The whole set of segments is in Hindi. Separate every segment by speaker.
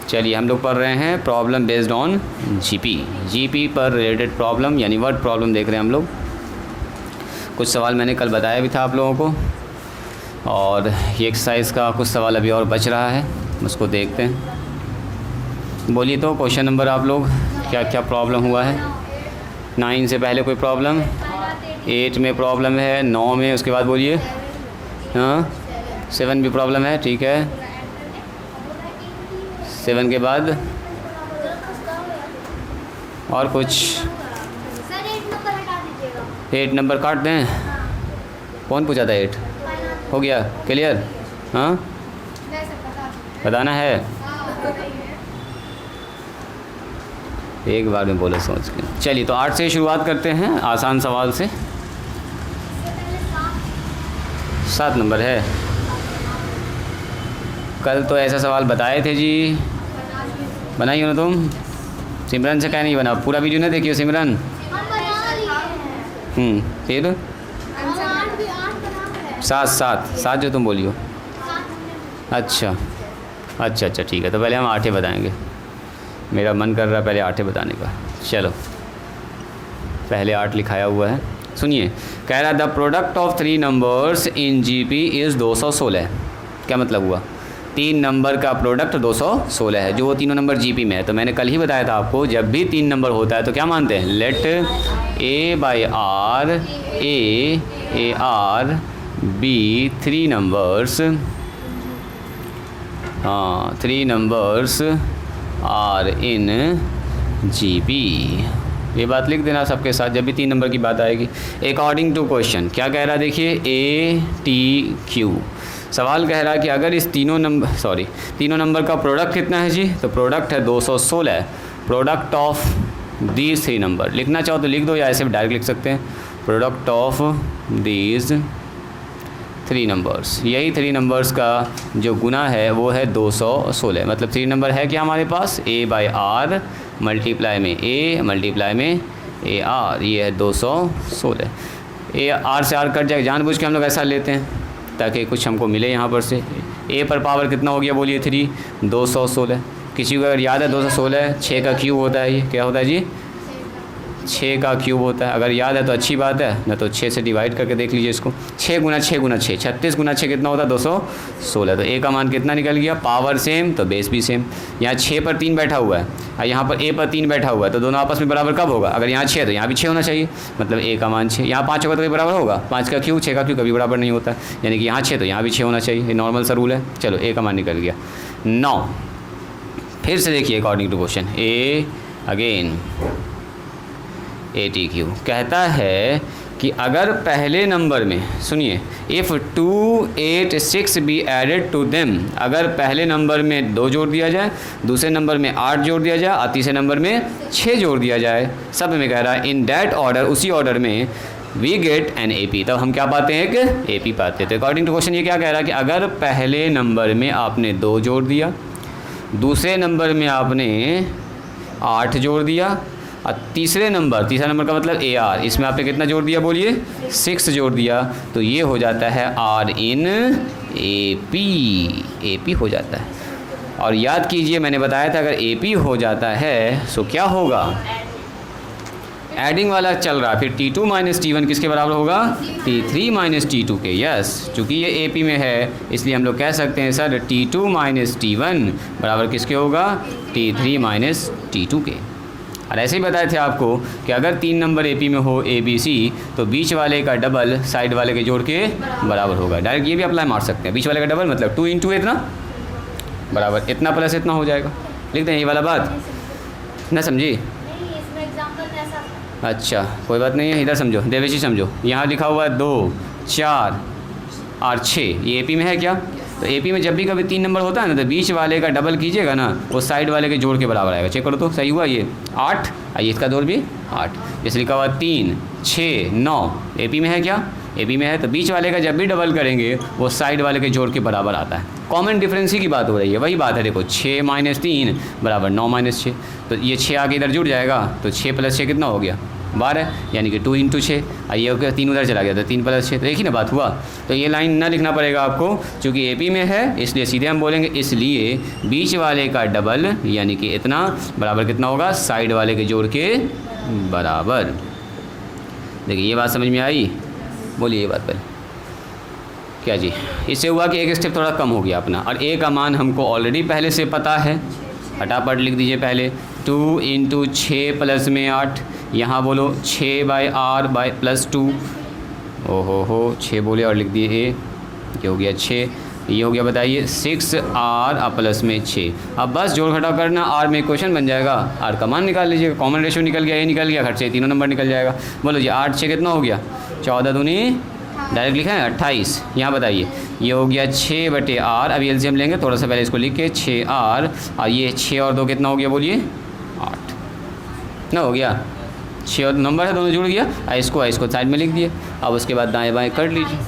Speaker 1: चलिए हम लोग पढ़ रहे हैं प्रॉब्लम बेस्ड ऑन जीपी पर रिलेटेड प्रॉब्लम यानी वर्ड प्रॉब्लम देख रहे हैं हम लोग। कुछ सवाल मैंने कल बताया भी था आप लोगों को, और ये एक्सरसाइज का कुछ सवाल अभी और बच रहा है, उसको देखते हैं। बोलिए तो क्वेश्चन नंबर आप लोग क्या क्या प्रॉब्लम हुआ है। 9 से पहले कोई प्रॉब्लम, 8 में प्रॉब्लम है, 9 में, उसके बाद बोलिए। हाँ 7 भी प्रॉब्लम है, ठीक है। 7 के बाद और कुछ। 8 नंबर काट दें। कौन पूछा था 8? हो गया क्लियर? हाँ बताना है, एक बार में बोले सोच के। चलिए तो 8 से शुरुआत करते हैं, आसान सवाल से। 7 नंबर है। कल तो ऐसा सवाल बताए थे जी, बनाइए ना तुम। सिमरन से क्या नहीं बना, पूरा वीडियो नहीं देखियो सिमरन। फिर 7 जो तुम बोलियो। अच्छा ठीक है, तो पहले हम 8 बताएंगे। मेरा मन कर रहा है पहले 8 बताने का। चलो पहले 8 लिखाया हुआ है, सुनिए। कह रहा the product of 3 numbers in GP is 216। क्या मतलब हुआ? 3 नंबर का प्रोडक्ट 216 है, जो वो तीनों नंबर जीपी में है। तो मैंने कल ही बताया था आपको, जब भी 3 नंबर होता है तो क्या मानते हैं, let a by r a r be 3 numbers. हाँ 3 नंबर्स आर इन जीपी। ये बात लिख देना सबके साथ जब भी 3 नंबर की बात आएगी। अकॉर्डिंग टू क्वेश्चन क्या कह रहा है, देखिए ATQ सवाल कह रहा है कि अगर इस तीनों नंबर का प्रोडक्ट कितना है जी, तो प्रोडक्ट है 216। प्रोडक्ट ऑफ दीज 3 नंबर, लिखना चाहो तो लिख दो या ऐसे डायरेक्ट लिख सकते हैं। प्रोडक्ट ऑफ दीज 3 नंबर्स, यही 3 नंबर्स का जो गुना है वो है 216। मतलब 3 नंबर है क्या हमारे पास, A बाई आर मल्टीप्लाई में A मल्टीप्लाई में AR, ये है 216। AR से R कट जाएगा, जानबूझ के हम लोग ऐसा लेते हैं ताकि कुछ हमको मिले यहाँ पर से। A पर पावर कितना हो गया बोलिए, 3, 216। किसी को अगर याद है 216 6 का क्यूब होता है। ये क्या होता है जी, 6 का क्यूब होता है। अगर याद है तो अच्छी बात है, ना तो 6 से डिवाइड करके देख लीजिए इसको। 6 गुना 6 गुना 6, 36 गुना 6 कितना होता है, 216। तो A का मान कितना निकल गया, पावर सेम तो बेस भी सेम। यहाँ 6 पर 3 बैठा हुआ है और यहाँ पर A पर 3 बैठा हुआ है, तो दोनों आपस में बराबर कब होगा, अगर यहाँ 6 तो यहाँ भी 6 होना चाहिए। मतलब A का मान 6, यहाँ 5 होगा तो भी बराबर होगा। 5 का क्यूब 6 का क्यूब कभी बराबर नहीं होता, यानी कि यहाँ 6 तो यहाँ भी 6 होना चाहिए। ये नॉर्मल सा रूल है। चलो A का मान निकल गया 9। फिर से देखिए according to question A again ATQ कहता है कि अगर पहले नंबर में, सुनिए, if 2, 8, 6 be added to them, अगर पहले नंबर में 2 जोड़ दिया जाए, दूसरे नंबर में 8 जोड़ दिया जाए और तीसरे नंबर में 6 जोड़ दिया जाए, सब में कह रहा है इन डैट ऑर्डर, उसी ऑर्डर में वी गेट एन AP। तब हम क्या पाते हैं, एक AP पाते हैं। तो अकॉर्डिंग टू क्वेश्चन ये क्या कह रहा है कि अगर पहले नंबर में आपने 2 जोड़ दिया, दूसरे नंबर में आपने 8 जोड़ दिया और तीसरा नंबर का मतलब AR, इसमें आपने कितना जोड़ दिया बोलिए, 6 जोड़ दिया, तो ये हो जाता है R इन AP हो जाता है। और याद कीजिए मैंने बताया था अगर AP हो जाता है तो क्या होगा, एडिंग वाला चल रहा, फिर T2 माइनस T1 किसके बराबर होगा, T3 माइनस T2 के। यस, चूँकि ये AP में है इसलिए हम लोग कह सकते हैं सर T2 माइनस T1 बराबर किसके होगा, T3 माइनस T2 के। और ऐसे ही बताए थे आपको कि अगर 3 नंबर AP में हो ABC, तो बीच वाले का डबल साइड वाले के जोड़ के बराबर होगा। डायरेक्ट ये भी अप्लाई मार सकते हैं, बीच वाले का डबल मतलब 2 इंटू इतना बराबर इतना प्लस इतना हो जाएगा। लिखते हैं ये वाला बात ना, समझी? अच्छा कोई बात नहीं है, इधर समझो, देवेशी समझो। यहाँ लिखा हुआ है 2, 4 और 6, ये AP में है क्या? तो AP में जब भी कभी 3 नंबर होता है ना, तो बीच वाले का डबल कीजिएगा ना, वो साइड वाले के जोड़ के बराबर आएगा। चेक करो तो सही हुआ, ये 8 और ये इसका जोड़ भी 8। जैसे लिखा हुआ 3, 6, 9, AP में है क्या, AP में है, तो बीच वाले का जब भी डबल करेंगे वो साइड वाले के जोड़ के बराबर आता है। कॉमन डिफरेंस ही की बात हो रही है, वही बात है। देखो 6 माइनस 3 बराबर 9 माइनस 6, तो ये 6 आगे इधर जुड़ जाएगा, तो 6 प्लस 6 कितना हो गया, 12, यानी कि 2 इंटू 6। ये हो गया 3 उधर चला गया तो 3 + 6, तो एक ही ना बात हुआ। तो ये लाइन ना लिखना पड़ेगा आपको, क्योंकि AP में है इसलिए सीधे हम बोलेंगे इसलिए बीच वाले का डबल यानी कि इतना बराबर कितना होगा, साइड वाले के जोड़ के बराबर। देखिए ये बात समझ में आई, बोलिए ये बात पर क्या जी। इससे हुआ कि एक स्टेप थोड़ा कम हो गया अपना, और A का मान हमको ऑलरेडी पहले से पता है, फटाफट लिख दीजिए पहले 2 इंटू 6 प्लस में 8, यहाँ बोलो 6/r/+2, ओहो 6 बोले और लिख दिए A, ये हो गया 6, ये हो गया बताइए 6r प्लस में 6। अब बस जोड़ घटाव करना, R में क्वेश्चन बन जाएगा, R का मान निकाल लीजिएगा, कॉमन रेशियो निकल गया, A निकल गया, खर्चे तीनों नंबर निकल जाएगा। बोलो जी 8 6 कितना हो गया, 14 दूनी डायरेक्ट लिखा है 28। यहाँ बताइए ये हो गया 6/r, अभी एलसीएम लेंगे, थोड़ा सा पहले इसको लिख के 6r, और ये 6 और 2 कितना हो गया बोलिए 8 ना हो गया, 6 और नंबर है दोनों जुड़ गया, इसको साइड में लिख दिए। अब उसके बाद दाएँ बाएँ कर लीजिए,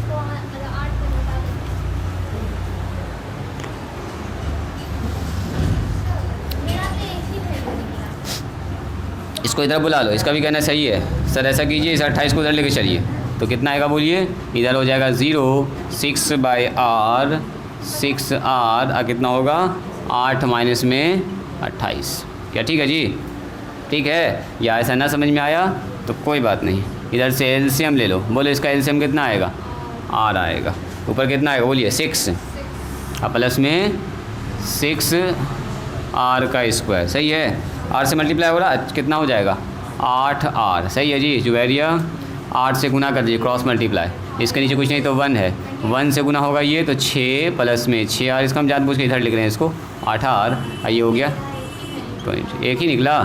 Speaker 1: इसको इधर बुला लो, इसका भी कहना सही है सर, ऐसा कीजिए इस 28 को उधर लेके चलिए, तो कितना आएगा बोलिए, इधर हो जाएगा 0, 6/r, 6r कितना होगा 8 माइनस में 28। क्या ठीक है जी, ठीक है, या ऐसा ना समझ में आया तो कोई बात नहीं, इधर से एलसीएम ले लो, बोले इसका एलसीएम कितना आएगा, r आएगा, ऊपर कितना आएगा बोलिए 6, अब प्लस में 6r का स्क्वायर, सही है, r से मल्टीप्लाई हो रहा कितना हो जाएगा 8r, सही है जी जुवेरिया, 8 से गुना कर दीजिए क्रॉस मल्टीप्लाई, इसके नीचे कुछ नहीं तो 1 है, 1 से गुना होगा ये तो 6 प्लस में 6r, इसका हम जानबूझ के इधर लिख रहे हैं इसको 8r, ये हो गया 20, एक ही निकला,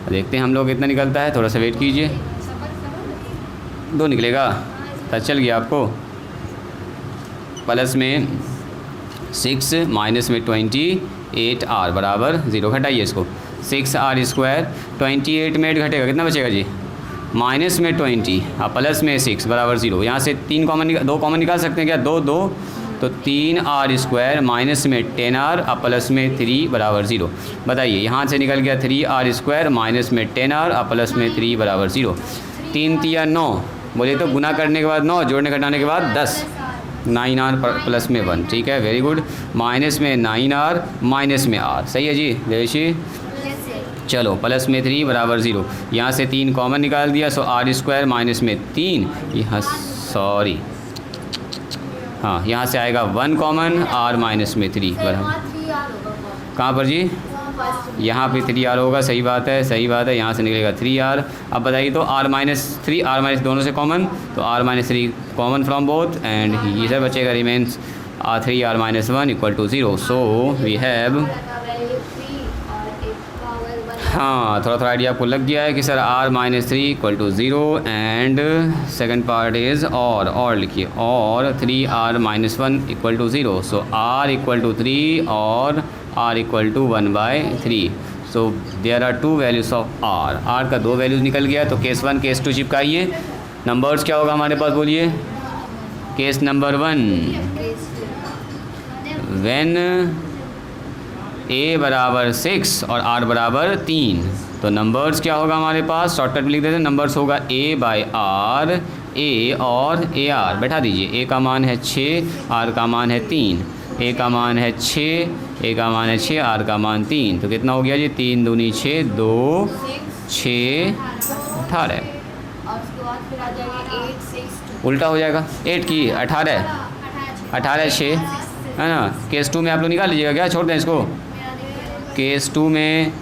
Speaker 1: देखते हैं हम लोग कितना निकलता है, थोड़ा सा वेट कीजिए, 2 निकलेगा, पता चल गया आपको, प्लस में 6 माइनस में 28r बराबर 0, घटाइए इसको 6r स्क्वायर, 28 में 8 घटेगा कितना बचेगा जी माइनस में 20, अब प्लस में 6 बराबर 0, यहाँ से 2 कॉमन निकाल सकते हैं क्या, 2 2 तो 3r स्क्वायर माइनस में 10r, अब प्लस में 3 बराबर 0। बताइए यहाँ से निकल गया 3r स्क्वायर माइनस में 10r, अब प्लस में 3 बराबर 0। 3 3 9 बोले तो गुना करने के बाद 9, जोड़ने घटाने के बाद 10, 9r प्लस में 1, ठीक है वेरी गुड, माइनस में 9r माइनस में r, सही है जी देशी। चलो प्लस में 3 बराबर 0, यहाँ से 3 कॉमन निकाल दिया, सो r स्क्वायर माइनस में 3, यहाँ सॉरी हाँ यहाँ से आएगा 1 कॉमन, r माइनस में 3 बराबर, कहाँ पर जी यहाँ पे 3r होगा, सही बात है सही बात है, यहाँ से निकलेगा 3r। अब बताइए तो r माइनस 3, r माइनस दोनों से कॉमन, तो r minus 3 common from both, and ये सब बचेगा remains 3r minus 1 equal to 0, so we have, हाँ थोड़ा आइडिया आपको लग गया है कि sir r minus 3 equal to 0, and second part is और लिखिए, और 3r minus 1 equal to 0, so r equal to 3 और r equal to 1/3, so there are 2 values of r का 2 वैल्यूज़ निकल गया, तो केस 1 केस 2 चिपकाइए, नंबर्स क्या होगा हमारे पास बोलिए, केस नंबर 1 व्हेन a बराबर 6 और r बराबर 3, तो नंबर्स क्या होगा हमारे पास, शॉर्टकट में लिख देते हैं, नंबर्स होगा a/r, a और ar, बैठा दीजिए, a का मान है 6, r का मान है 3, a का मान है 6, a का मान है 6, r का मान 3, तो कितना हो गया जी 3 दूनी 6, 2 6 18, उल्टा हो जाएगा 8 की 18 6 है ना। केस 2 में आप लोग निकाल लीजिएगा क्या, छोड़ दें इसको, केस 2 में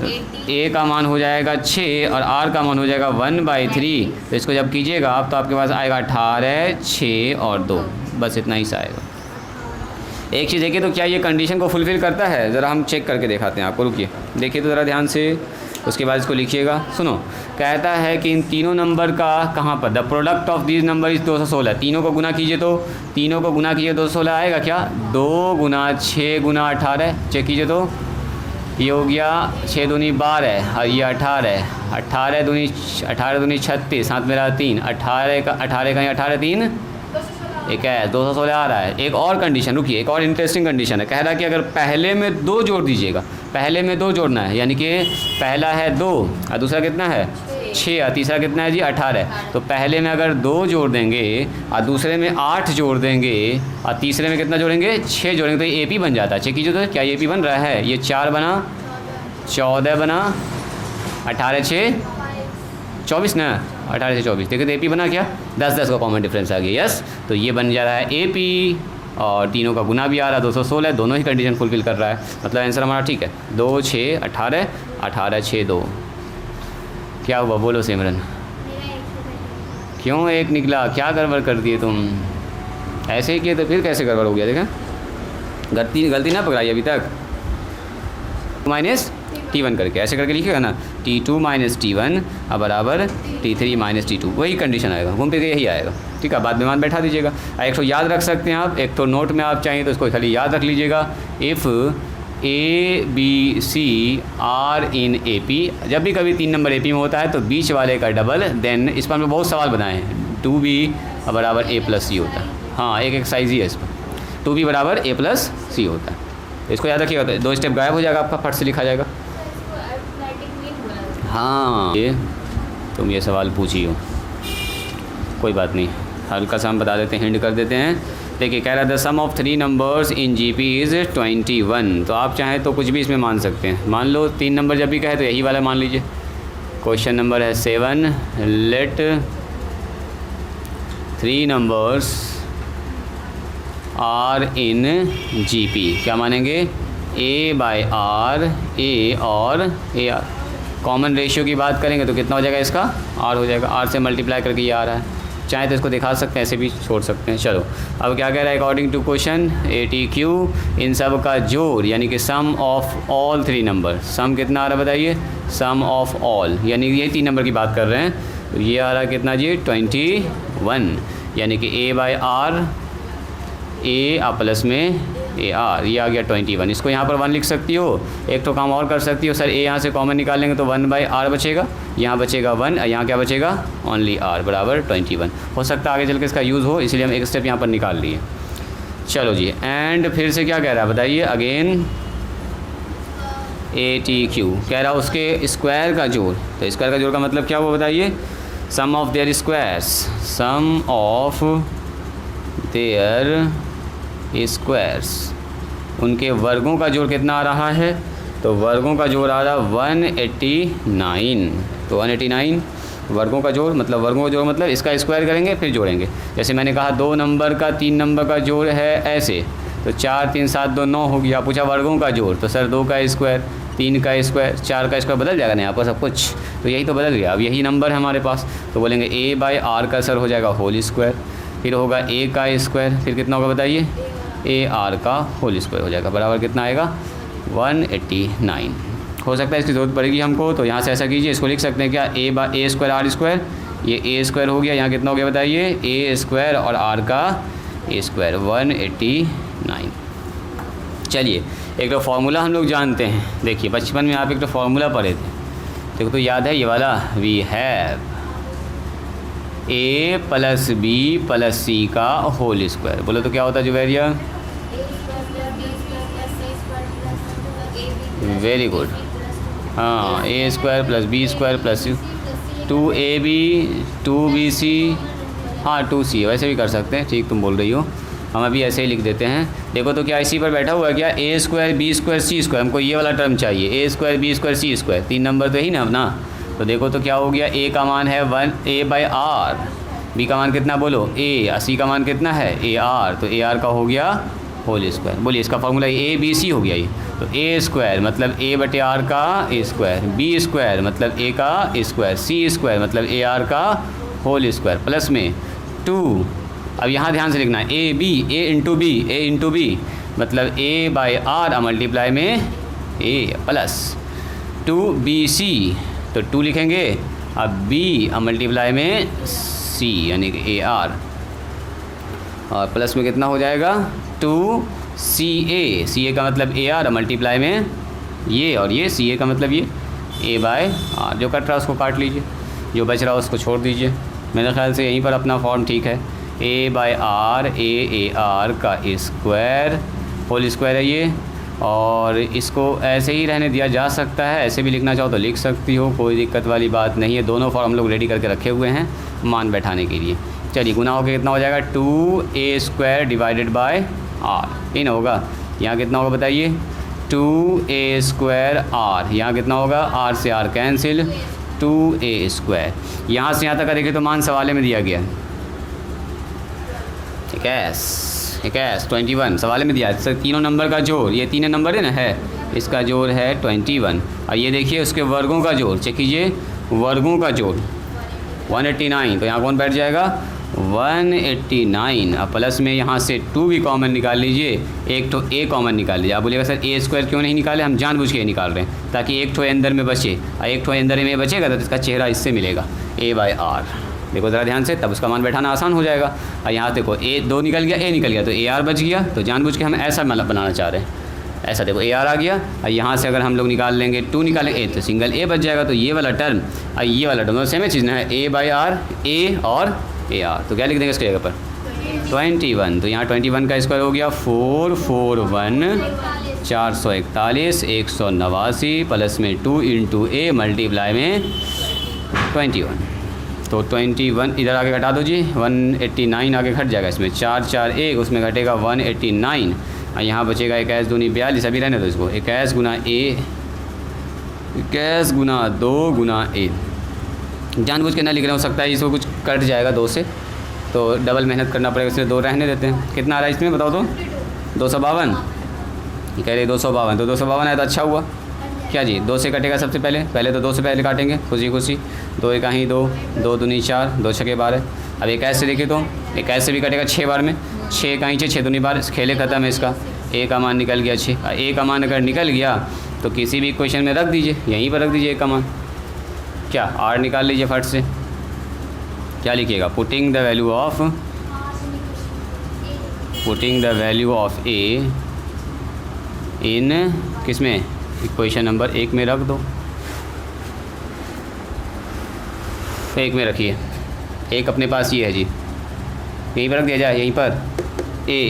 Speaker 1: a का मान हो जाएगा 6 और r का मान हो जाएगा 1/3, तो इसको जब कीजिएगा आप तो आपके पास आएगा 18 6 और 2, बस इतना ही सा आएगा। एक चीज़ देखिए तो क्या ये कंडीशन को फुलफ़िल करता है, ज़रा हम चेक करके दिखाते हैं आपको, रुकिए देखिए तो ज़रा ध्यान से, उसके बाद इसको लिखिएगा। सुनो, कहता है कि इन तीनों नंबर का कहाँ पर, the product of this number is 216, तीनों को गुना कीजिए तो 216 आएगा क्या, 2 गुना 6 गुना 18, चेक कीजिए तो ये हो गया 6 दूनी 12 और ये 18 दूनी 36, साथ मेरा 3, 18 का 18 3 एक है 216 आ रहा है। एक और कंडीशन, रुकिए, एक और इंटरेस्टिंग कंडीशन है, कह रहा है कि अगर पहले में 2 जोड़ दीजिएगा, पहले में 2 जोड़ना है, यानी कि पहला है 2 और दूसरा कितना है 6 और तीसरा कितना है जी 18। तो पहले में अगर 2 जोड़ देंगे और दूसरे में 8 जोड़ देंगे और तीसरे में कितना जोड़ेंगे 6 जोड़ेंगे तो ये AP बन जाता है। चेक कीजिए तो क्या ये AP बन रहा है। ये 4 बना, 14 बना, 18 6 24 ना, 18 से 24 देखिए तो AP बना क्या 10 का कॉमन डिफरेंस आ गया। यस, तो ये बन जा रहा है AP और तीनों का गुना भी आ रहा है 216, दोनों ही कंडीशन फुलफिल कर रहा है, मतलब आंसर हमारा ठीक है। 2 6 18, 18 6 2। क्या हुआ बोलो सिमरन, क्यों 1 निकला, क्या गड़बड़ कर दिए तुम? ऐसे ही किए तो फिर कैसे गड़बड़ हो गया? देखा गलती ना पकड़ाई अभी तक। माइनस T1 करके ऐसे करके लिखिएगा ना, T2 माइनस T1 अब बराबर T3 माइनस T2, वही कंडीशन आएगा, घूम फिर के यही आएगा। ठीक है, बाद में मान बैठा दीजिएगा। एक तो याद रख सकते हैं आप, एक तो नोट में आप चाहिए तो इसको खाली याद रख लीजिएगा। If ABC are in AP, जब भी कभी 3 नंबर AP में होता है तो बीच वाले का डबल, देन इस पर हमने बहुत सवाल बनाए हैं। 2B बराबर A प्लस C होता है। हाँ, एक एक्सरसाइज ही है इस पर, 2B बराबर A प्लस C होता है। इसको याद रखिएगा, 2 स्टेप गायब हो जाएगा आपका, फट से लिखा जाएगा। हाँ, ये तुम ये सवाल पूछी हो, कोई बात नहीं, हल्का सा हम बता देते हैं, हिंट कर देते हैं। देखिए कह रहा था sum of 3 numbers in GP is 21। तो आप चाहें तो कुछ भी इसमें मान सकते हैं। मान लो 3 नंबर जब भी कहे तो यही वाला मान लीजिए। क्वेश्चन नंबर है 7, let 3 numbers are in GP। क्या मानेंगे? A/R, A और AR। कॉमन रेशियो की बात करेंगे तो कितना हो जाएगा इसका? R हो जाएगा, R से मल्टीप्लाई करके ये आ रहा है। चाहे तो इसको दिखा सकते हैं, ऐसे भी छोड़ सकते हैं। चलो अब क्या कह रहा है, अकॉर्डिंग टू क्वेश्चन ATQ इन सब का जोड़ यानी कि सम ऑफ ऑल 3 नंबर। सम कितना आ रहा है बताइए? सम ऑफ ऑल यानी ये 3 नंबर की बात कर रहे हैं, तो ये आ रहा है कितना जी 21, यानी कि A/R, A प्लस में AR, ये आ गया 21। इसको यहाँ पर 1 लिख सकती हो। एक तो काम और कर सकती हो, सर A यहाँ से कॉमन निकालेंगे तो 1/R बचेगा, यहाँ बचेगा 1 और यहाँ क्या बचेगा? ओनली R बराबर 21। हो सकता है आगे चल के इसका यूज़ हो, इसलिए हम एक स्टेप यहाँ पर निकाल लिए। चलो जी, एंड फिर से क्या कह रहा है बताइए? अगेन ATQ कह रहा है उसके स्क्वायर का जोड़। तो स्क्वायर का जोड़ का मतलब क्या हुआ बताइए? Sum of their squares, sum of their squares, उनके वर्गों का जोड़ कितना आ रहा है? तो वर्गों का जोड़ आ रहा 189। तो 189 वर्गों का जोड़ मतलब वर्गों का जोड़ मतलब इसका स्क्वायर करेंगे फिर जोड़ेंगे। जैसे मैंने कहा 2 नंबर का 3 नंबर का जोड़ है ऐसे, तो 4 3 7 2 9 हो गया। पूछा वर्गों का जोड़, तो सर 2 का स्क्वायर, 3 का स्क्वायर, 4 का स्क्वायर, बदल जाएगा ना यहाँ पर सब कुछ। तो यही तो बदल गया, अब यही नंबर है हमारे पास, तो बोलेंगे A/R का सर हो जाएगा होल स्क्वायर, फिर होगा A का स्क्वायर, फिर कितना होगा बताइए? AR का होल स्क्वायर हो जाएगा, बराबर कितना आएगा? 189। हो सकता है इसकी ज़रूरत पड़ेगी हमको, तो यहाँ से ऐसा कीजिए, इसको लिख सकते हैं क्या? A स्क्वायर R स्क्वायर, ये A स्क्वायर हो गया, यहाँ कितना हो गया बताइए? A स्क्वायर और R का A स्क्वायर 189। चलिए एक तो फार्मूला हम लोग जानते हैं, देखिए बचपन में आप एक तो फार्मूला पढ़े थे, देखो तो याद है ये वाला, we have A plus B plus C का होल स्क्वायर। बोलो तो क्या होता है जुबैरिया? वेरी गुड, हाँ, A square plus B square plus 2AB 2BC, हाँ 2C, वैसे भी कर सकते हैं, ठीक तुम बोल रही हो, हम अभी ऐसे ही लिख देते हैं। देखो तो क्या इसी पर बैठा हुआ है क्या? A square B square C square, हमको ये वाला टर्म चाहिए, A square B square C square, 3 number तो ही ना अपना। तो देखो तो क्या हो गया? A का मान है 1A/R, B का मान कितना बोलो? A, और C का मान कितना है? AR, तो AR का हो गया होल स्क्वायर। बोलिए इसका फॉर्मूला ABC हो गया ये। तो A स्क्वायर मतलब A/R का A स्क्वायर, B स्क्वायर मतलब A का स्क्वायर, C स्क्वायर मतलब AR का होल स्क्वायर प्लस में 2। अब यहाँ ध्यान से लिखना है A इंटू B मतलब A/R मल्टीप्लाई में A प्लस 2BC, तो 2 लिखेंगे, अब B मल्टीप्लाई में C यानी कि AR, और प्लस में कितना हो जाएगा? 2CA का मतलब AR मल्टीप्लाई में ये, और ये CA का मतलब ये A/R। जो कट रहा है उसको काट लीजिए, जो बच रहा है उसको छोड़ दीजिए। मेरे ख्याल से यहीं पर अपना फॉर्म ठीक है। A/R AAR का स्क्वायर होल स्क्वायर है ये, और इसको ऐसे ही रहने दिया जा सकता है, ऐसे भी लिखना चाहो तो लिख सकती हो, कोई दिक्कत वाली बात नहीं है। दोनों फॉर्म हम लोग रेडी करके रखे हुए हैं मान बैठाने के लिए। चलिए गुना होकर कितना हो जाएगा 2a² डिवाइडेड बाय r। इन होगा यहाँ कितना होगा बताइए 2a² r। यहाँ कितना होगा r से r कैंसिल 2a²। यहाँ से यहाँ तक का देखें तो मान सवाले में दिया गया है 21 21 सवाल में दिया है। तीनों नंबर का जोड़, ये तीनों नंबर है ना, है इसका जोड़ है 21। और ये देखिए उसके वर्गों का जोड़, चेक कीजिए वर्गों का जोड़ 189। तो यहाँ कौन बैठ जाएगा 189। अब प्लस में यहाँ से 2 भी कॉमन निकाल लीजिए, एक तो a कॉमन निकाल लीजिए। आप बोलिएगा सर a² क्यों नहीं निकाले, हम जानबूझ के निकाल रहे हैं ताकि एक तो अंदर में बचे, और एक तो अंदर में बचेगा तो इसका चेहरा इससे मिलेगा a/r। देखो ज़रा ध्यान से, तब उसका मान बैठाना आसान हो जाएगा। और यहाँ देखो a 2 निकल गया, a निकल गया तो AR बच गया। तो जानबूझ के हम ऐसा मतलब बनाना चाह रहे हैं, ऐसा देखो AR आ गया। और यहाँ से अगर हम लोग निकाल लेंगे 2 निकालेंगे a तो सिंगल a बच जाएगा। तो ये वाला टर्म और ये वाला टर्म सेम चीज़ है, a/r a और AR। तो क्या लिख देंगे इसकी जगह पर 21। तो यहाँ 21 का स्क्वायर हो गया 441 441 189 प्लस में 2 × a मल्टीप्लाई में 21। तो 21 इधर आगे घटा दो जी, 189 आगे घट जाएगा इसमें, 4 4 1 उसमें घटेगा 189। और यहाँ बचेगा 21 दूनी 42। अभी रहने दो इसको, 21 गुना a 21 गुना 2 गुना a। जानबूझ के ना लिख रहे हो सकता है इसको कुछ कट जाएगा 2 से, तो डबल मेहनत करना पड़ेगा, इसलिए 2 रहने देते हैं। कितना आ रहा है इसमें बताओ तो 252। ये कह रहे 252, तो 252 है तो अच्छा हुआ। क्या जी 2 से कटेगा सबसे पहले तो 2 से पहले काटेंगे खुशी खुशी। 2 1 ही 2, 2 दूनी 4, 2 छके 12। अब 21 से देखिए तो 21 से भी कटेगा 6 बार में, 6 कहीं 6 दूनी 12, खेले ख़त्म है इसका। a का मान निकल गया 6। a का मान अगर निकल गया तो किसी भी क्वेश्चन में रख दीजिए, यहीं पर रख दीजिए a का मान। क्या r निकाल लीजिए फट से, क्या लिखिएगा putting the value of a इन किस में इक्वेशन नंबर 1 में रख दो। 1 में रखिए, 1 अपने पास ये है जी, यहीं पर रख दिया जाए, यहीं पर a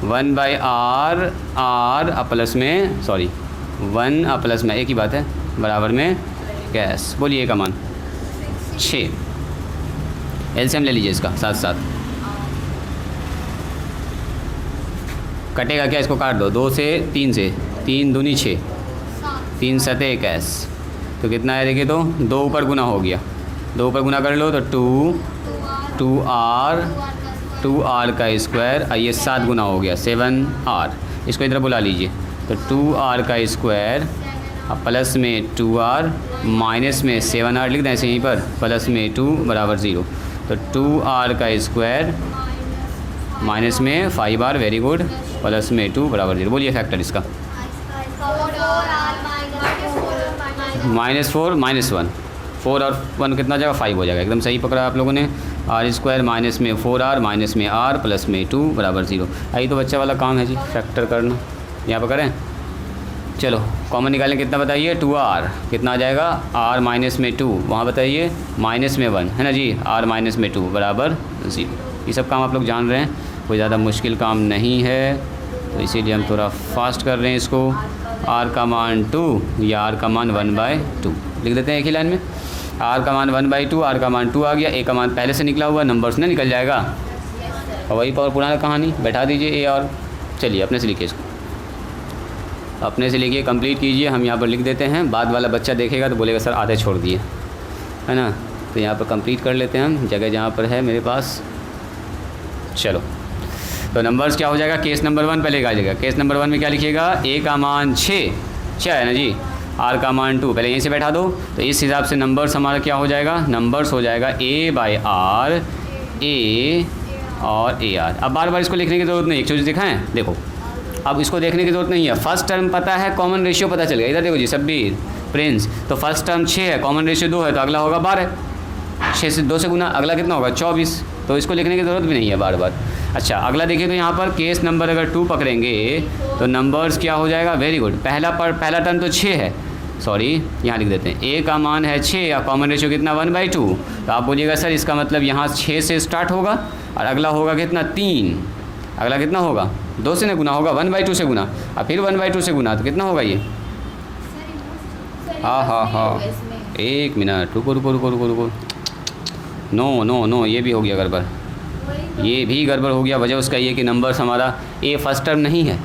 Speaker 1: 1/r r प्लस में 1 प्लस में एक ही बात है बराबर में गैस। बोलिए a का मान 6। एलसीएम ले लीजिए इसका साथ साथ। कटेगा क्या, इसको काट दो 2 से 3 से, 3 दूनी 6, 3 7 21। तो कितना है देखिए तो 2 ऊपर गुना हो गया, 2 ऊपर गुना कर लो तो 2r का स्क्वायर। और ये 7 गुना हो गया 7r। इसको इधर बुला लीजिए तो 2r का स्क्वायर प्लस में 2r माइनस में 7r लिख दें ऐसे यहीं पर, प्लस में 2 बराबर 0। तो 2r का स्क्वायर माइनस में 5r, वेरी गुड, प्लस में 2 बराबर 0। बोलिए फैक्टर इसका -4 4 और 1 कितना जाएगा 5 हो जाएगा। एकदम सही पकड़ा आप लोगों ने। r स्क्वायर माइनस में 4r माइनस में r प्लस में 2 बराबर 0। यही तो बच्चा वाला काम है जी, फैक्टर करना। यहाँ पर करें, चलो कॉमन निकालें कितना बताइए 2r, कितना आ जाएगा r माइनस में 2, वहाँ बताइए माइनस में 1 है ना जी, r माइनस में 2 बराबर 0। ये सब काम आप लोग जान रहे हैं, कोई ज़्यादा मुश्किल काम नहीं है, तो इसीलिए हम थोड़ा फास्ट कर रहे हैं इसको। r का मान 2 या r का मान 1/2 लिख देते हैं एक ही लाइन में। r का मान 1/2, r का मान 2 आ गया, a का मान पहले से निकला हुआ नंबर्स ने निकल जाएगा। और वही पर पुराना कहानी बैठा दीजिए a और। चलिए अपने से लिखिए इसको, अपने से लिखिए, कंप्लीट कीजिए। हम यहाँ पर लिख देते हैं, बाद वाला बच्चा देखेगा तो बोलेगा सर आधे छोड़ दिए, है ना। तो यहाँ पर कंप्लीट कर लेते हैं हम, जगह जहाँ पर है मेरे पास। चलो तो नंबर्स क्या हो जाएगा, केस नंबर 1 पहले आ जाएगा। केस नंबर 1 में क्या लिखिएगा, a का मान 6 है ना जी, r का मान 2, पहले यहीं से बैठा दो। तो इस हिसाब से नंबर्स हमारा क्या हो जाएगा, नंबर्स हो जाएगा a/r a और AR। अब बार बार इसको लिखने की ज़रूरत नहीं, एक चीज़ दिखाएं, देखो अब इसको देखने की ज़रूरत नहीं है। फर्स्ट टर्म पता है, कॉमन रेशियो पता चल गया। इधर देखो जी सब्बीर प्रिंस, तो फर्स्ट टर्म 6 है, कॉमन रेशियो 2 है, तो अगला होगा 12। 6 से 2 से गुना, अगला कितना होगा 24। तो इसको लिखने की ज़रूरत भी नहीं है बार बार। अच्छा अगला देखिए तो यहाँ पर केस नंबर अगर 2 पकड़ेंगे तो नंबर्स क्या हो जाएगा, वेरी गुड। पहला टर्म तो 6 है, सॉरी यहाँ लिख देते हैं, a का मान है 6 या कॉमन रेशियो कितना 1/2। तो आप बोलिएगा सर इसका मतलब यहाँ 6 से स्टार्ट होगा और अगला होगा कितना 3, अगला कितना होगा, 2 से ना गुना होगा, 1/2 से गुना, और फिर 1/2 से गुना, तो कितना होगा ये। हाँ, एक मिनट, रुको रुको रुको रुको रुको, नो नो नो, ये भी हो गया गड़बड़, ये भी गड़बड़ हो गया। वजह उसका ये कि नंबर्स हमारा ए फर्स्ट टर्म नहीं है।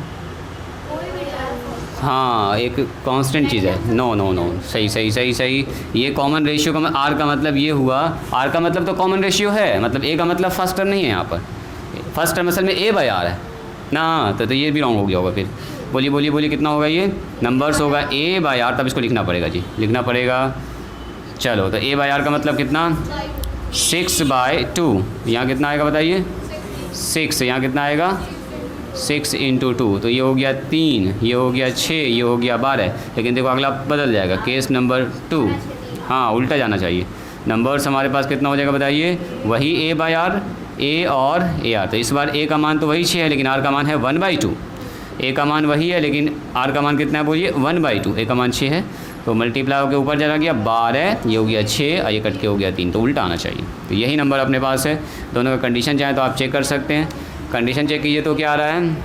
Speaker 1: हाँ, एक कांस्टेंट चीज़ है। नो नो नो, सही सही सही सही। ये कॉमन रेशियो का आर का मतलब ये हुआ, आर का मतलब तो कॉमन रेशियो है, मतलब ए का मतलब फर्स्ट टर्म नहीं है यहाँ पर। फर्स्ट टर्म असल में ए बाय आर है ना, तो ये भी रॉन्ग हो गया होगा। फिर बोलिए बोलिए बोलिए, कितना होगा ये, नंबर्स होगा ए बाय आर, तब इसको लिखना पड़ेगा जी, लिखना पड़ेगा। चलो, तो ए बाय आर का मतलब कितना, 6/2। यहाँ कितना आएगा बताइए, 6। यहाँ कितना आएगा, 6 × 2, तो ये हो गया 3, ये हो गया 6, ये हो गया 12। लेकिन देखो अगला बदल जाएगा, केस नंबर 2, हाँ उल्टा जाना चाहिए। नंबर्स हमारे पास कितना हो जाएगा बताइए, वही ए बाय आर, ए और ए आर। तो इस बार ए का मान तो वही 6 है, लेकिन आर का मान है 1/2। ए का मान वही है, लेकिन आर का मान कितना है बोलिए, 1/2। ए का मान 6 है, तो मल्टीप्लाई होकर ऊपर चला गया 12, ये हो गया 6, और ये कट के हो गया 3, तो उल्टा आना चाहिए। तो यही नंबर अपने पास है। दोनों का कंडीशन चाहें तो आप चेक कर सकते हैं। कंडीशन चेक कीजिए तो क्या आ रहा है,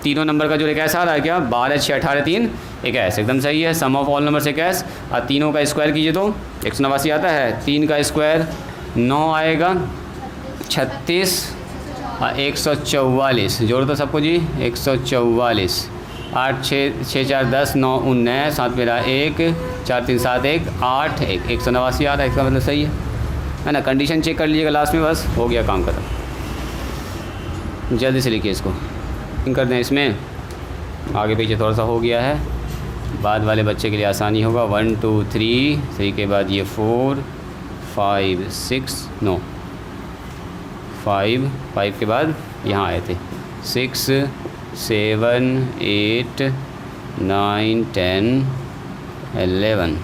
Speaker 1: तीनों नंबर का जो एक ऐसा आ रहा है क्या, 12, 6, 18, 3 एक ऐसे, एकदम सही है। सम ऑफ ऑल नंबर से कैस, और तीनों का स्क्वायर कीजिए तो 189 आता है। 3 का स्क्वायर 9 आएगा, 36 और 144, जोड़ दो सबको जी, 144। 8 6 6 4 10 9 19, 7 मेरा 1 4 3 7 1 8 1, 189 आ रहा है, इसका मतलब सही है ना। कंडीशन चेक कर लीजिएगा लास्ट में, बस हो गया काम खत्म। जल्दी से लिखिए इसको, कर दें इसमें, आगे पीछे थोड़ा सा हो गया है, बाद वाले बच्चे के लिए आसानी होगा। 1 2 3 के बाद ये 4 5 6 नो 5 के बाद यहाँ आए थे 6 7 8 9 10 11,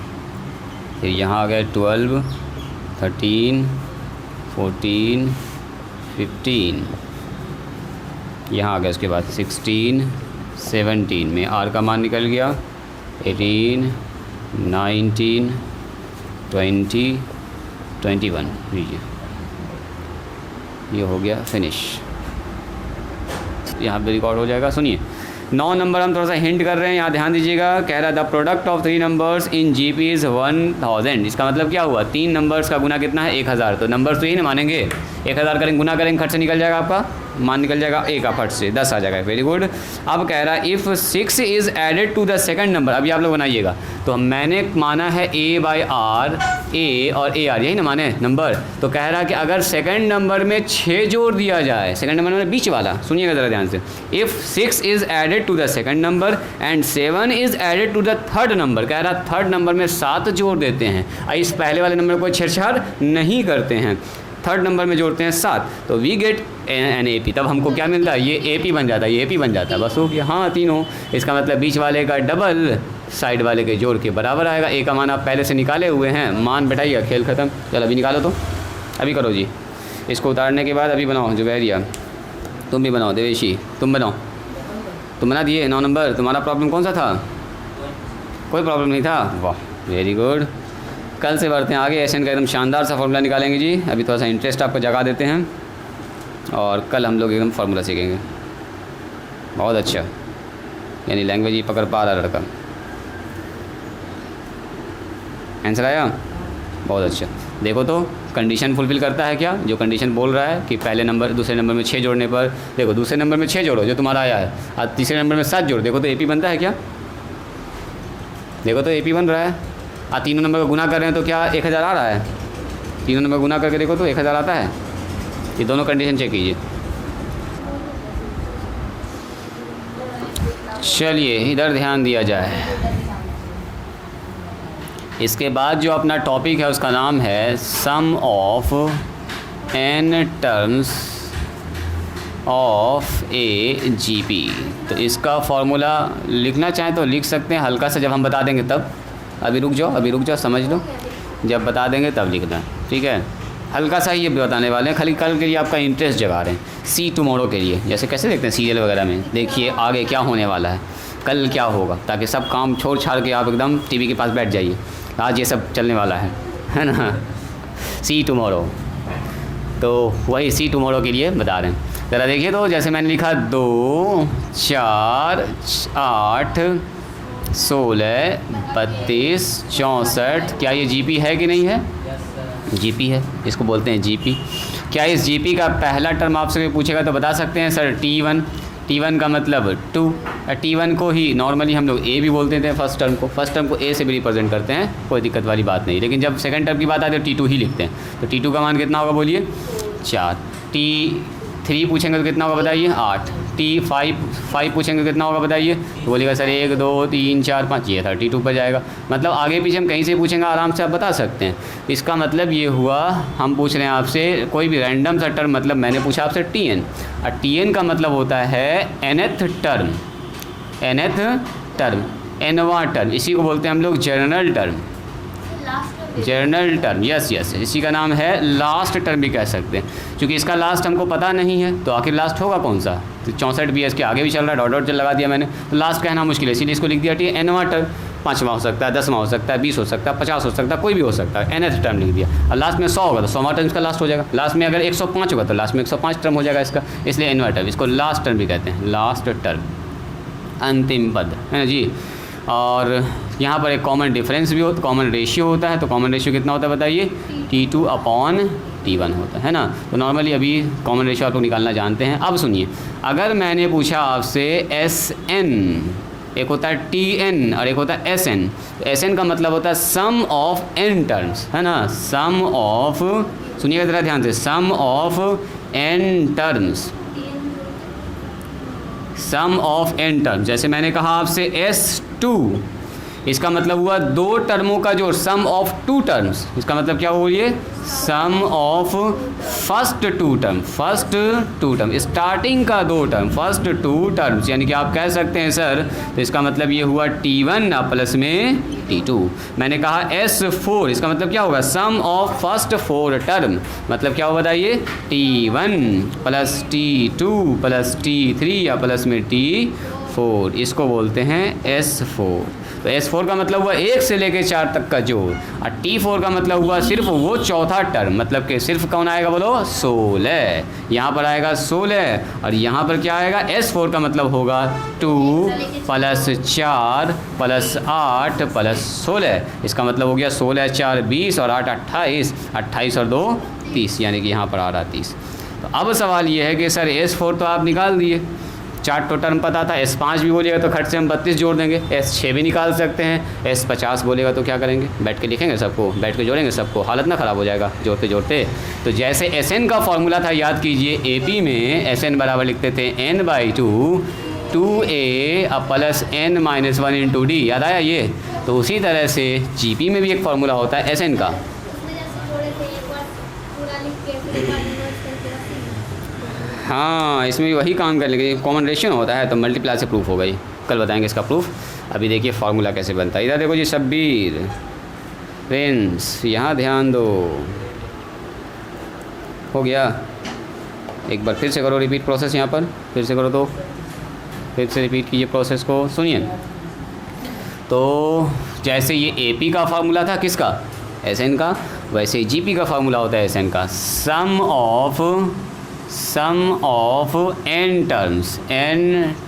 Speaker 1: फिर यहाँ आ गए 12 13 14 15, यहाँ आ गया उसके बाद 16 17 में आर का मान निकल गया, 18 19 20 21, लीजिए ये हो गया फिनिश, यहाँ पे रिकॉर्ड हो जाएगा। सुनिए 9 नंबर हम थोड़ा सा हिंट कर रहे हैं, यहाँ ध्यान दीजिएगा। कह रहा है the product of 3 numbers in GP is 1000। इसका मतलब क्या हुआ, 3 नंबर्स का गुना कितना है, 1000। तो नंबर्स तो यही ना मानेंगे, 1000 करेंगे, गुना करेंगे, खर्च से निकल जाएगा आपका, मान निकल जाएगा ए का, फट से 10 आ जाएगा। Very good. अब कह रहा है if 6 is added to the second number, अभी आप लोग बनाइएगा। तो मैंने माना है ए बाय आर, ए और ए आर, यही ना माने नंबर। तो कह रहा है कि अगर सेकंड नंबर में 6 जोड़ दिया जाए, सेकंड नंबर में बीच वाला, सुनिएगा ज़रा ध्यान से। If 6 is added to the second number and 7 is added to the third number, कह रहा थर्ड नंबर में 7 जोड़ देते हैं, इस पहले वाले नंबर को छेड़छाड़ नहीं करते हैं, थर्ड नंबर में जोड़ते हैं 7, तो we get an A P. तब हमको क्या मिलता है, ये ए पी बन जाता है, ये ए पी बन जाता है, बस हो गया। हाँ तीनों, इसका मतलब बीच वाले का डबल साइड वाले के जोड़ के बराबर आएगा। ए का मान आप पहले से निकाले हुए हैं, मान बैठाइएगा, खेल ख़त्म। चल अभी निकालो, तो अभी करो जी, इसको उतारने के बाद अभी बनाओ। जुबैरिया तुम भी बनाओ, देवेशी तुम बनाओ, तुम बना दिए 9 नंबर। तुम्हारा प्रॉब्लम कौन सा था, कोई प्रॉब्लम नहीं था, वाह वेरी गुड। कल से बढ़ते हैं आगे, एसएन का एकदम शानदार सा फार्मूला निकालेंगे जी। अभी थोड़ा सा इंटरेस्ट आपको जगा देते हैं, और कल हम लोग एकदम फार्मूला सीखेंगे। बहुत अच्छा, यानी लैंग्वेज ही पकड़ पा रहा लड़का। आंसर आया, बहुत अच्छा। देखो तो कंडीशन फुलफिल करता है क्या, जो कंडीशन बोल रहा है कि पहले नंबर दूसरे नंबर में 6 जोड़ने पर, देखो दूसरे नंबर में 6 जोड़ो जो तुम्हारा आया है, और तीसरे नंबर में 7 जोड़, देखो तो एपी बनता है क्या, देखो तो एपी बन रहा है। और तीनों नंबर का गुना कर रहे हैं तो क्या 1000 आ रहा है, तीनों नंबर गुना करके देखो तो 1000 आता है। ये दोनों कंडीशन चेक कीजिए। चलिए इधर ध्यान दिया जाए। इसके बाद जो अपना टॉपिक है उसका नाम है sum of n terms of a GP. तो इसका फॉर्मूला लिखना चाहें तो लिख सकते हैं, हल्का सा जब हम बता देंगे तब। अभी रुक जाओ, समझ लो, जब बता देंगे तब लिखना, ठीक है। हल्का सा ही ये बताने वाले हैं, खाली कल के लिए आपका इंटरेस्ट जगा रहे हैं, सी टुमारो के लिए। जैसे कैसे देखते हैं सीरियल वगैरह में, देखिए आगे क्या होने वाला है, कल क्या होगा, ताकि सब काम छोड़ छाड़ के आप एकदम टीवी के पास बैठ जाइए। आज ये सब चलने वाला है ना, सी टुमारो। तो वही सी टुमारो के लिए बता रहे हैं। ज़रा देखिए तो, जैसे मैंने लिखा 2 4 8 16 32 64, क्या ये जीपी है कि नहीं है? जीपी है, इसको बोलते हैं जीपी। क्या इस जीपी का पहला टर्म आपसे कोई पूछेगा तो बता सकते हैं सर T1। T1 का मतलब 2। T1 को ही नॉर्मली हम लोग ए भी बोलते थे, फर्स्ट टर्म को ए से भी रिप्रेजेंट करते हैं, कोई दिक्कत वाली बात नहीं। लेकिन जब सेकंड टर्म की बात आती है तो T2 ही लिखते हैं। तो T2 का मान कितना होगा बोलिए? 4। T3 पूछेंगे तो कितना होगा बताइए? 8। T5 पूछेंगे तो कितना होगा बताइए? तो बोलिएगा सर 1 2 3 4 5, ये 32 पर जाएगा। मतलब आगे पीछे हम कहीं से पूछेंगे आराम से आप बता सकते हैं। इसका मतलब ये हुआ, हम पूछ रहे हैं आपसे कोई भी रैंडम सा टर्म, मतलब मैंने पूछा आपसे Tn, और Tn का मतलब होता है nth टर्म, nवां टर्म, इसी को बोलते हैं हम लोग जर्नल टर्म। यस, इसी का नाम है लास्ट टर्म भी कह सकते हैं। क्योंकि इसका लास्ट हमको पता नहीं है तो आखिर लास्ट होगा कौन सा? तो 64 भी है, इसके आगे भी चल रहा है, डॉट लगा दिया मैंने, तो लास्ट कहना मुश्किल है, इसीलिए इसको लिख दिया nवां टर्म। 5वां हो सकता है, 10वां हो सकता है, 20 हो सकता है, 50 हो सकता है, कोई भी हो सकता है, nth टर्म लिख दिया। और लास्ट में 100 होगा तो 100वां टर्म इसका लास्ट हो जाएगा। लास्ट में अगर 105 होगा तो लास्ट में 105 टर्म हो जाएगा इसका, इसलिए nवां टर्म, इसको लास्ट टर्म भी कहते हैं, लास्ट टर्म, अंतिम पद, है ना जी। और यहाँ पर एक कॉमन डिफरेंस भी होता, कॉमन रेशियो होता है। तो कॉमन रेशियो कितना होता है बताइए? T2/T1 होता है ना। तो नॉर्मली अभी कॉमन रेशियो आप लोग निकालना जानते हैं। अब सुनिए, अगर मैंने पूछा आपसे SN, एक होता है TN और एक होता है SN। तो SN का मतलब होता है सम ऑफ n टर्म्स, है ना, सम ऑफ, सुनिएगा ज़रा ध्यान से, sum of n terms, sum of n terms. जैसे मैंने कहा आपसे S2, इसका मतलब हुआ 2 टर्मों का जोड़, सम ऑफ 2 टर्म्स। इसका मतलब क्या हुआ? ये सम ऑफ फर्स्ट 2 टर्म, स्टार्टिंग का 2 टर्म, फर्स्ट 2 टर्म्स, यानी कि आप कह सकते हैं सर, तो इसका मतलब ये हुआ T1 प्लस में T2। मैंने कहा S4, इसका मतलब क्या होगा? सम ऑफ फर्स्ट 4 टर्म, मतलब क्या होगा बताइए? T1 plus T2 plus T3 या प्लस में T4, इसको बोलते हैं S4। तो S4 का मतलब हुआ 1 से लेकर 4 तक का जोड़, और T4 का मतलब हुआ सिर्फ वो चौथा टर्म, मतलब कि सिर्फ कौन आएगा बोलो? 16। यहाँ पर आएगा 16, और यहाँ पर क्या आएगा? S4 का मतलब होगा 2 प्लस 4 प्लस 8 प्लस 16। इसका मतलब हो गया 16 4 20 और 8 28, 28 और 2 30, यानी कि यहाँ पर आ रहा 30। तो अब सवाल ये है कि सर S4 तो आप निकाल दिए, 4 तो टर्म पता था, S5 भी बोलिएगा तो खट से हम 32 जोड़ देंगे, S6 भी निकाल सकते हैं, S50 बोलेगा तो क्या करेंगे? बैठ के लिखेंगे सबको, बैठ के जोड़ेंगे सबको, हालत ना ख़राब हो जाएगा जोड़ते जोड़ते। तो जैसे SN का फॉर्मूला था, याद कीजिए, AP में SN बराबर लिखते थे n/2 2a plus n-1 into D, याद आया ये? तो उसी तरह से GP में भी एक फार्मूला होता है SN का। हाँ, इसमें भी वही काम कर लेंगे, कॉमन रेशियो होता है तो मल्टीप्लाई से प्रूफ होगा ही, कल बताएंगे इसका प्रूफ। अभी देखिए फार्मूला कैसे बनता है। इधर देखो जी शब्बीर, प्रिंस, यहाँ ध्यान दो, हो गया। एक बार फिर से करो रिपीट प्रोसेस, यहाँ पर फिर से करो, तो फिर से रिपीट कीजिए प्रोसेस को। सुनिए, तो जैसे ये AP का फार्मूला था किसका? SN का, वैसे GP का फार्मूला होता है SN का, sum of n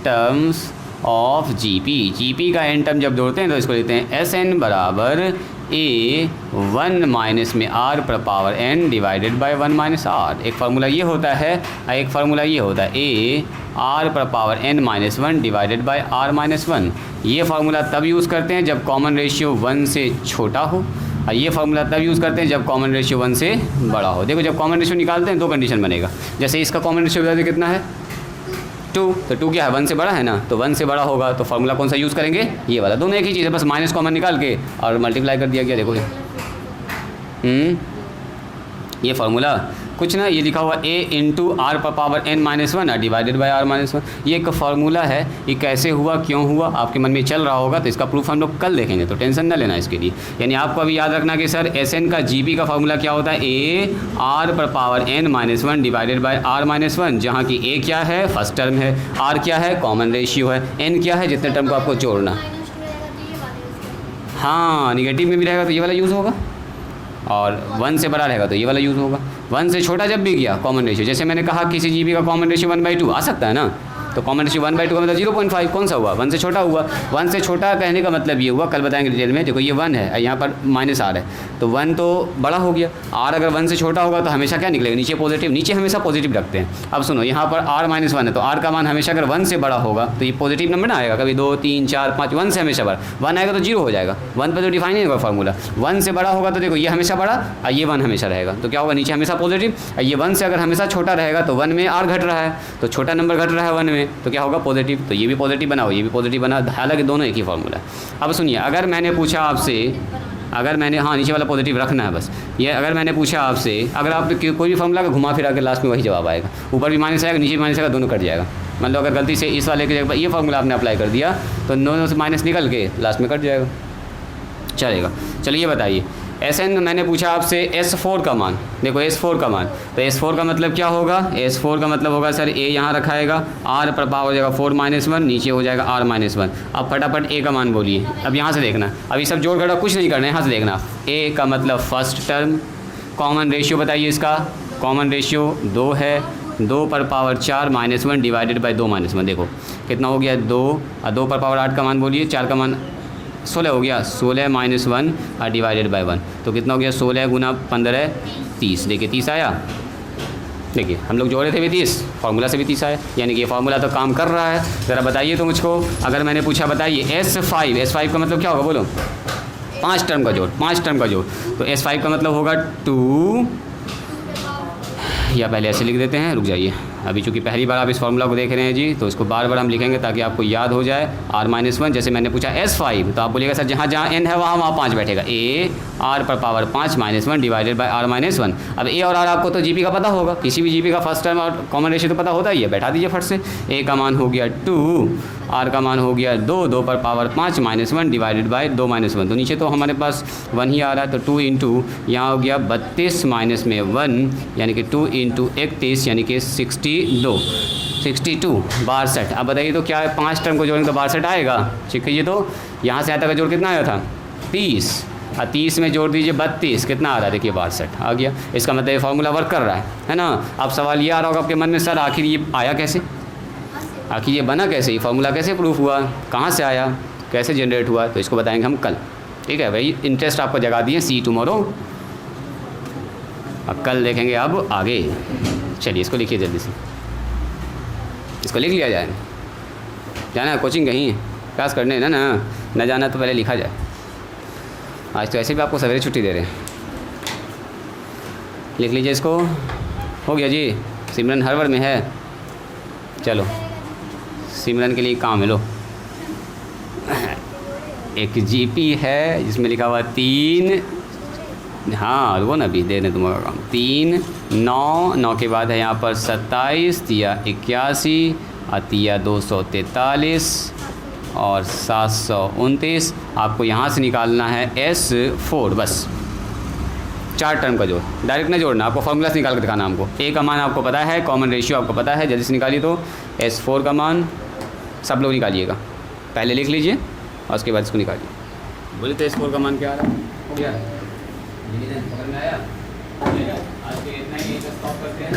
Speaker 1: terms of GP का n टर्म जब जोड़ते हैं तो इसको लेते हैं SN बराबर A1 माइनस में R पर power n divided by 1 minus R। एक फार्मूला ये होता है, एक फार्मूला ये होता है A R पर power n-1 divided by R-1। ये फार्मूला तब यूज़ करते हैं जब कॉमन रेशियो 1 से छोटा हो, और ये फार्मूला तब यूज़ करते हैं जब कॉमन रेशियो 1 से बड़ा हो। देखो जब कॉमन रेशियो निकालते हैं 2 कंडीशन बनेगा। जैसे इसका कॉमन रेशियो बता दें कितना है? 2, तो 2 क्या है? 1 से बड़ा है ना, तो 1 से बड़ा होगा तो फार्मूला कौन सा यूज़ करेंगे? ये वाला। दोनों एक ही चीज़ है, बस माइनस कॉमन निकाल के और मल्टीप्लाई कर दिया गया। देखो ये फार्मूला कुछ ना, ये लिखा हुआ A इंटू R पर power n-1 divided by R-1। ये एक फार्मूला है, ये कैसे हुआ, क्यों हुआ, आपके मन में चल रहा होगा, तो इसका प्रूफ हम लोग कल देखेंगे, तो टेंशन ना लेना इसके लिए। यानी आपको अभी याद रखना कि सर SN का GP का फार्मूला क्या होता है? A R पर power n-1 divided by R-1, जहाँ की A क्या है? फर्स्ट टर्म है, R क्या है? कॉमन रेशियो है, N क्या है? जितने टर्म को आपको जोड़ना। हाँ, निगेटिव में भी रहेगा तो ये वाला यूज़ होगा, और 1 से बड़ा रहेगा तो ये वाला यूज़ होगा। 1 से छोटा जब भी गया कॉमन रेशियो, जैसे मैंने कहा किसी जीबी का कॉमन रेशियो 1/2 आ सकता है ना, तो कॉमन रेशियो 1/2 का मतलब 0.5 कौन सा हुआ, 1 से छोटा हुआ। 1 से छोटा कहने का मतलब ये हुआ, कल बताएंगे डिटेल में। देखो ये 1 है, यहाँ पर -r है, तो 1 तो बड़ा हो गया। r अगर 1 से छोटा होगा तो हमेशा क्या निकलेगा, नीचे पॉजिटिव, नीचे हमेशा पॉजिटिव रखते हैं। अब सुनो, यहाँ पर r -1 है, तो r का मान हमेशा अगर 1 से बड़ा होगा तो ये पॉजिटिव नंबर ना आएगा, कभी 2 3 4 5, 1 से हमेशा बड़ा। 1 आएगा तो 0 हो जाएगा, 1 पर तो डिफाइन नहीं होगा फार्मूला। 1 से बड़ा होगा तो देखो ये हमेशा बड़ा और ये 1 हमेशा रहेगा, तो क्या होगा, नीचे हमेशा पॉजिटिव। और ये 1 से अगर हमेशा छोटा रहेगा तो 1 में r घट रहा है, तो छोटा नंबर घट रहा है 1 में, तो क्या होगा, पॉजिटिव। तो ये भी पॉजिटिव बनाओ, ये भी पॉजिटिव बना, हालांकि दोनों एक ही फार्मूला है। अब सुनिए, अगर मैंने पूछा आपसे, अगर मैंने, हाँ नीचे वाला पॉजिटिव रखना है बस, ये अगर मैंने पूछा आपसे, अगर आप कोई भी फार्मूला का घुमा फिरा के लास्ट में वही जवाब आएगा, ऊपर भी माइनस आएगा नीचे भी माइनस आएगा, दोनों कट जाएगा। मान लो अगर गलती से इस वाले की जगह ये फार्मूला आपने अप्लाई कर दिया तो दोनों से माइनस निकल के लास्ट में कट जाएगा, चलेगा। चलिए बताइए, Sn मैंने पूछा आपसे S4 का मान, देखो S4 का मान, तो S4 का मतलब क्या होगा, S4 का मतलब होगा सर A यहाँ रखाएगा, R पर पावर हो जाएगा 4 - 1, नीचे हो जाएगा R -1। अब फटाफट A का मान बोलिए, अब यहाँ से देखना, अब ये सब जोड़ घटा कुछ नहीं करना है, यहाँ से देखना। A का मतलब फर्स्ट टर्म, कॉमन रेशियो बताइए इसका, कॉमन रेशियो 2 है, 2 पर पावर 4 -1 डिवाइडेड बाई 2 -1, देखो कितना हो गया 2, और 2 पर पावर 8 का मान बोलिए, 4 का मान 16 हो गया, 16 - 1 और डिवाइडेड बाई 1, तो कितना हो गया 16 गुना 15 30, देखिए 30 आया। देखिए हम लोग जोड़े थे भी 30, फार्मूला से भी 30 आया, यानी कि ये फार्मूला तो काम कर रहा है। ज़रा बताइए तो मुझको, अगर मैंने पूछा बताइए S5 का मतलब क्या होगा, बोलो, 5 टर्म का जोड़, 5 टर्म का जोड़, तो S5 का मतलब होगा 2, या पहले ऐसे लिख देते हैं, रुक जाइए, अभी चूँकि पहली बार आप इस फार्मूला को देख रहे हैं जी, तो इसको बार बार हम लिखेंगे ताकि आपको याद हो जाए। R -1, जैसे मैंने पूछा S5, तो आप बोलिएगा सर जहाँ जहाँ n है वहाँ 5 बैठेगा, A R पर पावर 5 -1 डिवाइडेड बाय R -1। अब A और R आपको तो GP का पता होगा, किसी भी GP का फर्स्ट टर्म और कॉमन रेशियो तो पता होता ही है, बैठा दीजिए फट से। A का मान हो गया 2, R का मान हो गया 2, 2 पर पावर 5 -1 डिवाइडेड बाय 2 -1, तो नीचे तो हमारे पास 1 ही आ रहा है, तो 2 इंटू यहाँ हो गया 32 माइनस में 1, यानी कि 2 इंटू 31 यानी कि 62 62। अब बताइए तो क्या है, 5 टर्म को जोड़ेंगे तो 62 आएगा, चेक कीजिए। तो यहाँ से यहाँ तक का जोड़ कितना आया था 30, और 30 में जोड़ दीजिए 32, कितना आ रहा है, देखिए 62 आ गया। इसका मतलब ये फार्मूला वर्क कर रहा है ना। अब सवाल ये आ रहा होगा आपके मन में, सर आखिर ये आया कैसे, आखिर ये बना कैसे, ये फार्मूला कैसे प्रूफ हुआ, कहाँ से आया, कैसे जनरेट हुआ, तो इसको बताएंगे हम कल, ठीक है भाई। इंटरेस्ट आपको जगा दिए, सी टुमारो, अब कल देखेंगे अब आगे। चलिए इसको लिखिए जल्दी से, इसको लिख लिया जाए, जाना है कोचिंग कहीं क्लास करने है ना, न जाना तो पहले लिखा जाए। आज तो ऐसे भी आपको सवेरे छुट्टी दे रहे हैं, लिख लीजिए इसको। हो गया जी, सिमरन हर वर्ड में है, चलो सिमरन के लिए काम है, लो एक GP है जिसमें लिखा हुआ 3, हाँ वो ना भी देने तुम्हारा काम, 3 9 9 के बाद है यहाँ पर 27 तिया 81 अतिया 243 और 729। आपको यहाँ से निकालना है S4, बस 4 टर्म का जोड़, डायरेक्ट ना जोड़ना, आपको फार्मूला से निकाल कर दिखाना हमको। A का मान आपको पता है, कॉमन रेशियो आपको पता है, जल्दी से निकालिए। तो S4 का मान सब लोग निकालिएगा, पहले लिख लीजिए और उसके बाद इसको निकालिए। बोले तो S4 का मान क्या आ रहा है, हो गया, समझ में आया? आज के इतना ही स्टॉप करते हैं।